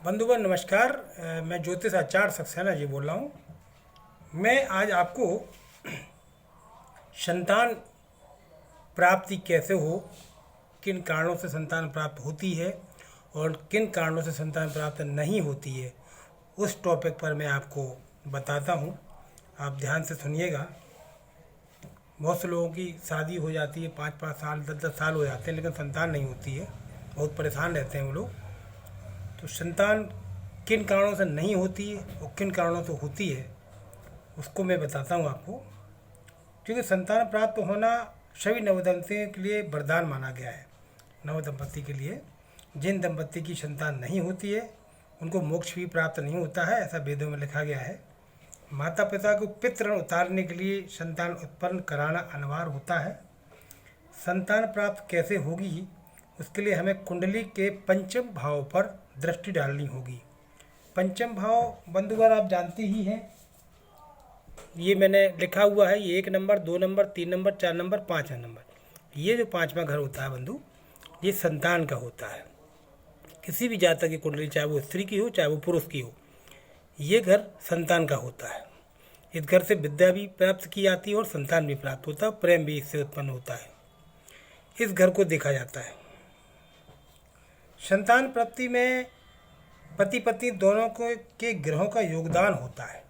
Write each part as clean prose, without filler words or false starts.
बंधुगण नमस्कार। मैं ज्योतिष आचार्य सक्सेना जी बोल रहा हूँ। मैं आज आपको संतान प्राप्ति कैसे हो, किन कारणों से संतान प्राप्त होती है और किन कारणों से संतान प्राप्त नहीं होती है, उस टॉपिक पर मैं आपको बताता हूँ। आप ध्यान से सुनिएगा। बहुत से लोगों की शादी हो जाती है, 5-5 साल 10-10 साल हो जाते हैं, लेकिन संतान नहीं होती है। बहुत परेशान रहते हैं वो लोग। तो संतान किन कारणों से नहीं होती है और किन कारणों से होती है, उसको मैं बताता हूँ आपको। क्योंकि संतान प्राप्त होना सभी नवदंपतियों के लिए वरदान माना गया है। नवदंपति के लिए, जिन दंपति की संतान नहीं होती है उनको मोक्ष भी प्राप्त नहीं होता है, ऐसा वेदों में लिखा गया है। माता पिता को पितृ ऋण उतारने के लिए संतान उत्पन्न कराना अनिवार्य होता है। संतान प्राप्त कैसे होगी, उसके लिए हमें कुंडली के पंचम भाव पर दृष्टि डालनी होगी। पंचम भाव बंधुगण आप जानते ही हैं, ये मैंने लिखा हुआ है। ये 1 number, 2 number, 3 number, 4 number, 5 number. ये जो 5वां घर होता है बंधु, ये संतान का होता है। किसी भी जातक की कुंडली, चाहे वो स्त्री की हो चाहे वो पुरुष की हो, ये घर संतान का होता है। इस घर से विद्या भी प्राप्त की जाती है और संतान भी प्राप्त होता है, प्रेम भी इससे उत्पन्न होता है। इस घर को देखा जाता है। संतान प्राप्ति में पति पत्नी दोनों के ग्रहों का योगदान होता है।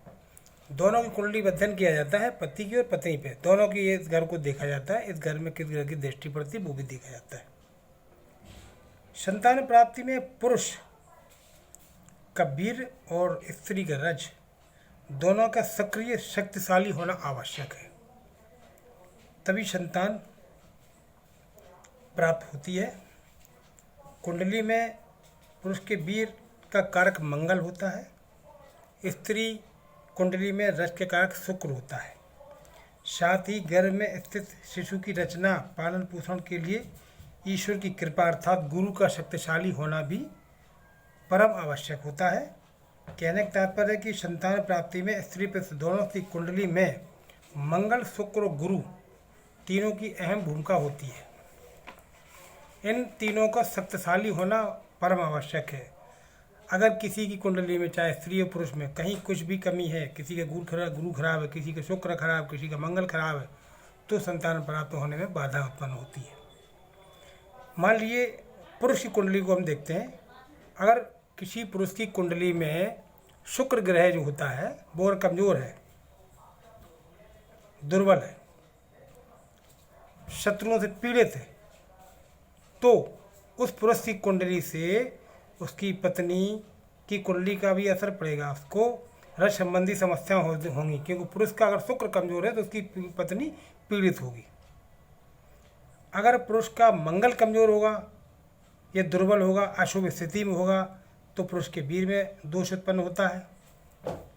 दोनों की कुंडली अध्ययन किया जाता है, पति की और पत्नी पे, दोनों की इस घर को देखा जाता है। इस घर में किस ग्रह की दृष्टि पड़ती है वो भी देखा जाता है। संतान प्राप्ति में पुरुष का वीर और स्त्री का रज दोनों का सक्रिय शक्तिशाली होना आवश्यक है, तभी संतान प्राप्त होती है। कुंडली में पुरुष के वीर का कारक मंगल होता है। स्त्री कुंडली में रज के कारक शुक्र होता है। साथ ही गर्भ में स्थित शिशु की रचना पालन पोषण के लिए ईश्वर की कृपा अर्थात गुरु का शक्तिशाली होना भी परम आवश्यक होता है। कहने का तात्पर्य है कि संतान प्राप्ति में स्त्री पुरुष दोनों की कुंडली में मंगल, शुक्र और गुरु तीनों की अहम भूमिका होती है। इन तीनों का शक्तिशाली होना परम आवश्यक है। अगर किसी की कुंडली में, चाहे स्त्री और पुरुष में, कहीं कुछ भी कमी है, किसी का गुरु खराब है, किसी का शुक्र खराब, किसी का मंगल खराब है, तो संतान प्राप्त होने में बाधा उत्पन्न होती है। मान लीजिए पुरुष की कुंडली को हम देखते हैं। अगर किसी पुरुष की कुंडली में शुक्र ग्रह जो होता है वो कमजोर है, दुर्बल है, शत्रुओं से पीड़ित है, तो उस पुरुष की कुंडली से उसकी पत्नी की कुंडली का भी असर पड़ेगा। उसको रज संबंधी समस्या होंगी, क्योंकि पुरुष का अगर शुक्र कमजोर है तो उसकी पत्नी पीड़ित होगी। अगर पुरुष का मंगल कमजोर होगा या दुर्बल होगा, अशुभ स्थिति में होगा, तो पुरुष के वीर में दोष उत्पन्न होता है।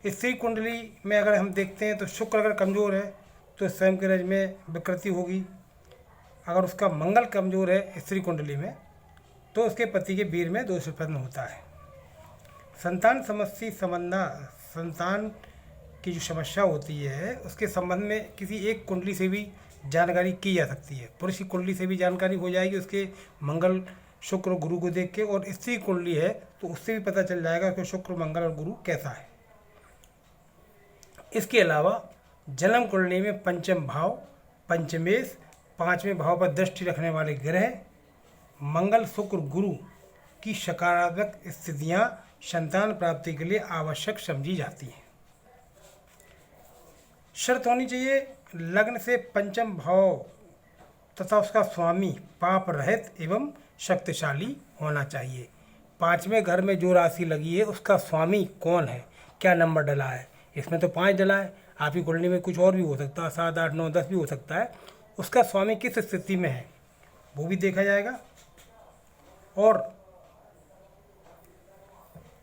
स्त्री कुंडली में अगर हम देखते हैं तो शुक्र अगर कमजोर है तो स्वयं के रज में विकृति होगी। अगर उसका मंगल कमजोर है स्त्री कुंडली में तो उसके पति के वीर में दोष उत्पन्न होता है। संतान की जो समस्या होती है उसके संबंध में किसी एक कुंडली से भी जानकारी की जा सकती है। पुरुष की कुंडली से भी जानकारी हो जाएगी उसके मंगल, शुक्र, गुरु को देख के, और स्त्री कुंडली है तो उससे भी पता चल जाएगा कि शुक्र, मंगल और गुरु कैसा है। इसके अलावा जन्म कुंडली में पंचम भाव, पंचमेश, 5वें भाव पर दृष्टि रखने वाले ग्रह मंगल, शुक्र, गुरु की सकारात्मक स्थितियां संतान प्राप्ति के लिए आवश्यक समझी जाती हैं। शर्त होनी चाहिए, लग्न से पंचम भाव तथा उसका स्वामी पाप रहित एवं शक्तिशाली होना चाहिए। 5वें घर में जो राशि लगी है उसका स्वामी कौन है, क्या नंबर डला है। इसमें तो 5 डला है, आपकी कुंडली में कुछ और भी हो सकता है, 7, 8, 9, 10 भी हो सकता है। उसका स्वामी किस स्थिति में है वो भी देखा जाएगा। और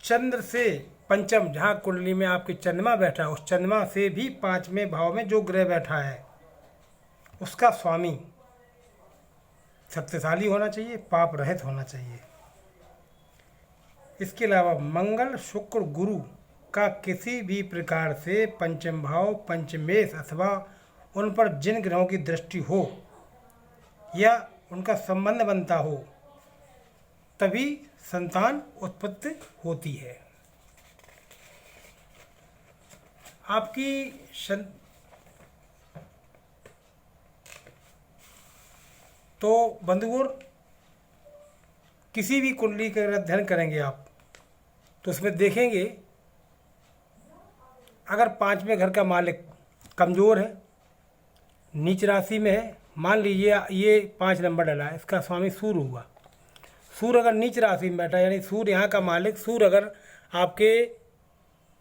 चंद्र से पंचम, जहाँ कुंडली में आपके चंद्रमा बैठा है, उस चंद्रमा से भी 5वें भाव में जो ग्रह बैठा है उसका स्वामी शक्तिशाली होना चाहिए, पाप रहित होना चाहिए। इसके अलावा मंगल, शुक्र, गुरु का किसी भी प्रकार से पंचम भाव, पंचमेश अथवा उन पर जिन ग्रहों की दृष्टि हो या उनका संबंध बनता हो, तभी संतान उत्पत्ति होती है। आपकी तो बंधुगण, किसी भी कुंडली का अगर अध्ययन करेंगे आप तो उसमें देखेंगे अगर 5वें घर का मालिक कमज़ोर है, नीच राशि में है, मान लीजिए ये 5 नंबर डला है, इसका स्वामी सूर्य हुआ। सूर्य अगर नीच राशि में बैठा, यानी सूर्य यहाँ का मालिक सूर्य अगर आपके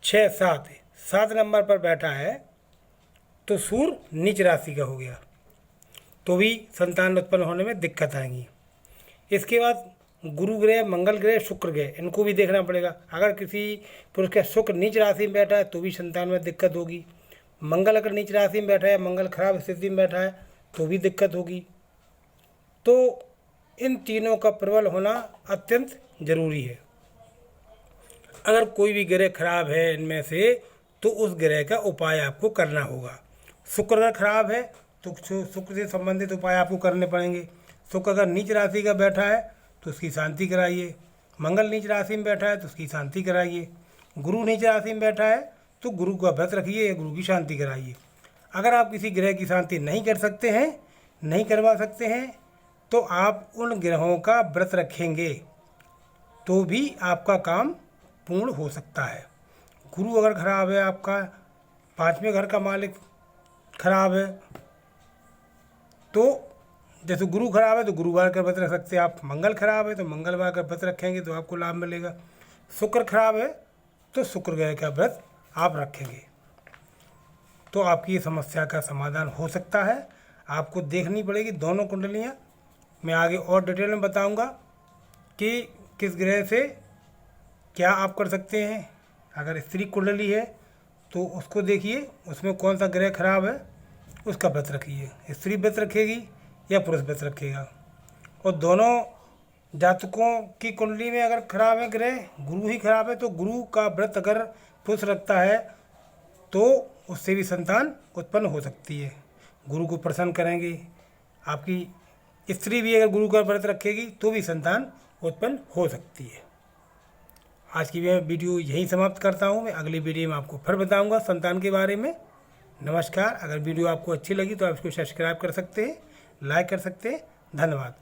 6, 7 है, 7 नंबर पर बैठा है तो सूर्य नीच राशि का हो गया, तो भी संतान उत्पन्न होने में दिक्कत आएंगी। इसके बाद गुरु ग्रह, मंगल ग्रह, शुक्र ग्रह, इनको भी देखना पड़ेगा। अगर किसी पुरुष का शुक्र नीच राशि में बैठा है तो भी संतान में दिक्कत होगी। मंगल अगर नीच राशि में बैठा है, मंगल खराब स्थिति में बैठा है तो भी दिक्कत होगी। तो इन तीनों का प्रबल होना अत्यंत जरूरी है। अगर कोई भी ग्रह खराब है इनमें से तो उस ग्रह का उपाय आपको करना होगा। शुक्र अगर खराब है तो शुक्र से संबंधित उपाय आपको करने पड़ेंगे। शुक्र अगर नीच राशि का बैठा है तो उसकी शांति कराइए। मंगल नीच राशि में बैठा है तो उसकी शांति कराइए। गुरु नीच राशि में बैठा है तो गुरु का व्रत रखिए या गुरु की शांति कराइए। अगर आप किसी ग्रह की शांति नहीं कर सकते हैं, नहीं करवा सकते हैं, तो आप उन ग्रहों का व्रत रखेंगे तो भी आपका काम पूर्ण हो सकता है। गुरु अगर खराब है, आपका 5वें घर का मालिक खराब है, तो जैसे गुरु खराब है तो गुरुवार का व्रत रख सकते हैं आप। मंगल खराब है तो मंगलवार का व्रत रखेंगे तो आपको लाभ मिलेगा। शुक्र खराब है तो शुक्र ग्रह का व्रत आप रखेंगे तो आपकी ये समस्या का समाधान हो सकता है। आपको देखनी पड़ेगी दोनों कुंडलियाँ। मैं आगे और डिटेल में बताऊंगा कि किस ग्रह से क्या आप कर सकते हैं। अगर स्त्री कुंडली है तो उसको देखिए, उसमें कौन सा ग्रह खराब है उसका व्रत रखिए। स्त्री व्रत रखेगी या पुरुष व्रत रखेगा। और दोनों जातकों की कुंडली में अगर खराब है ग्रह, गुरु ही खराब है, तो गुरु का व्रत अगर पुरुष रखता है तो उससे भी संतान उत्पन्न हो सकती है। गुरु को प्रसन्न करेंगे। आपकी स्त्री भी अगर गुरु का व्रत रखेगी तो भी संतान उत्पन्न हो सकती है। आज की मैं वीडियो यहीं समाप्त करता हूँ। मैं अगली वीडियो में आपको फिर बताऊँगा संतान के बारे में। नमस्कार। अगर वीडियो आपको अच्छी लगी तो आप इसको सब्सक्राइब कर सकते हैं, लाइक कर सकते हैं। धन्यवाद।